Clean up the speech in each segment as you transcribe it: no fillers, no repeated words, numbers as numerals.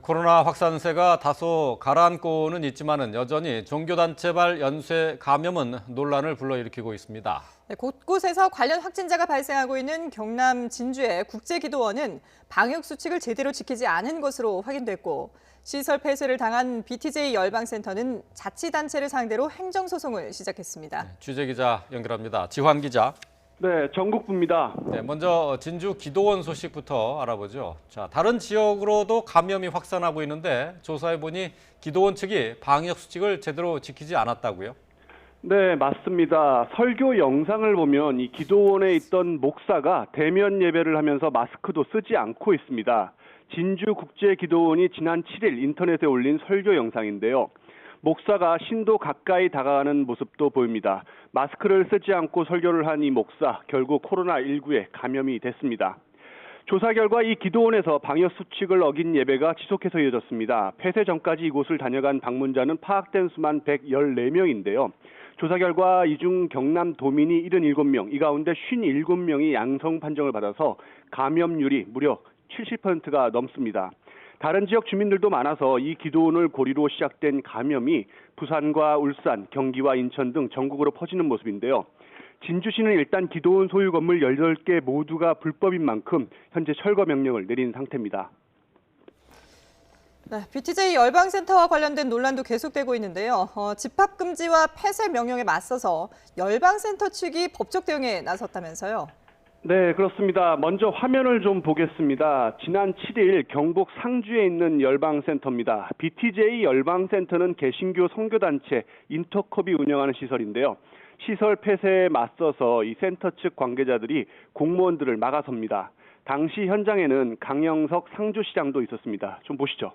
코로나 확산세가 다소 가라앉고는 있지만은 여전히 종교단체발 연쇄 감염은 논란을 불러일으키고 있습니다. 네, 곳곳에서 관련 확진자가 발생하고 있는 경남 진주의 국제기도원은 방역 수칙을 제대로 지키지 않은 것으로 확인됐고, 시설 폐쇄를 당한 BTJ 열방센터는 자치단체를 상대로 행정소송을 시작했습니다. 취재 기자 연결합니다. 지환 기자. 네, 전국부입니다. 네, 먼저 진주 기도원 소식부터 알아보죠. 자, 다른 지역으로도 감염이 확산하고 있는데 조사해 보니 기도원 측이 방역 수칙을 제대로 지키지 않았다고요? 네, 맞습니다. 설교 영상을 보면 이 기도원에 있던 목사가 대면 예배를 하면서 마스크도 쓰지 않고 있습니다. 진주국제기도원이 지난 7일 인터넷에 올린 설교 영상인데요. 목사가 신도 가까이 다가가는 모습도 보입니다. 마스크를 쓰지 않고 설교를 한 이 목사, 결국 코로나19에 감염이 됐습니다. 조사 결과 이 기도원에서 방역 수칙을 어긴 예배가 지속해서 이어졌습니다. 폐쇄 전까지 이곳을 다녀간 방문자는 파악된 수만 114명인데요. 조사 결과 이 중 경남 도민이 77명, 이 가운데 57명이 양성 판정을 받아서 감염률이 무려 70%가 넘습니다. 다른 지역 주민들도 많아서 이 기도원을 고리로 시작된 감염이 부산과 울산, 경기와 인천 등 전국으로 퍼지는 모습인데요. 진주시는 일단 기도원 소유 건물 18개 모두가 불법인 만큼 현재 철거 명령을 내린 상태입니다. 네, BTJ 열방센터와 관련된 논란도 계속되고 있는데요. 집합 금지와 폐쇄 명령에 맞서서 열방센터 측이 법적 대응에 나섰다면서요. 네, 그렇습니다. 먼저 화면을 좀 보겠습니다. 지난 7일 경북 상주에 있는 열방센터입니다. BTJ 열방센터는 개신교 선교단체 인터컵이 운영하는 시설인데요. 시설 폐쇄에 맞서서 이 센터 측 관계자들이 공무원들을 막아섭니다. 당시 현장에는 강영석 상주시장도 있었습니다. 좀 보시죠.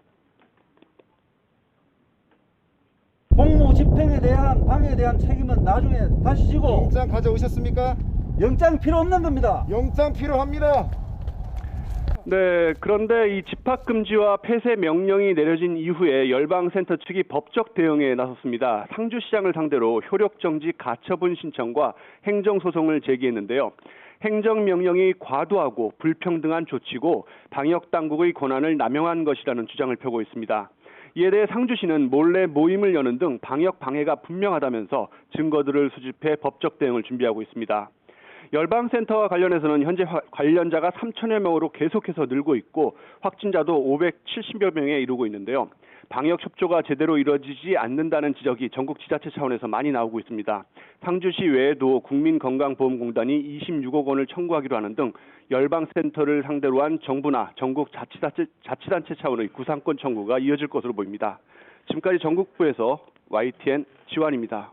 공무 집행에 대한 방해에 대한 책임은 나중에 다시 지고 영장 가져오셨습니까? 영장 필요 없는 겁니다. 영장 필요합니다. 네, 그런데 이 집합 금지와 폐쇄 명령이 내려진 이후에 열방센터 측이 법적 대응에 나섰습니다. 상주시장을 상대로 효력정지 가처분 신청과 행정소송을 제기했는데요. 행정명령이 과도하고 불평등한 조치고 방역당국의 권한을 남용한 것이라는 주장을 펴고 있습니다. 이에 대해 상주시는 몰래 모임을 여는 등 방역 방해가 분명하다면서 증거들을 수집해 법적 대응을 준비하고 있습니다. 열방센터와 관련해서는 현재 관련자가 3천여 명으로 계속해서 늘고 있고 확진자도 570여 명에 이르고 있는데요. 방역 협조가 제대로 이루어지지 않는다는 지적이 전국 지자체 차원에서 많이 나오고 있습니다. 상주시 외에도 국민건강보험공단이 26억 원을 청구하기로 하는 등 열방센터를 상대로 한 정부나 전국 자치단체 차원의 구상권 청구가 이어질 것으로 보입니다. 지금까지 전국부에서 YTN 지환입니다.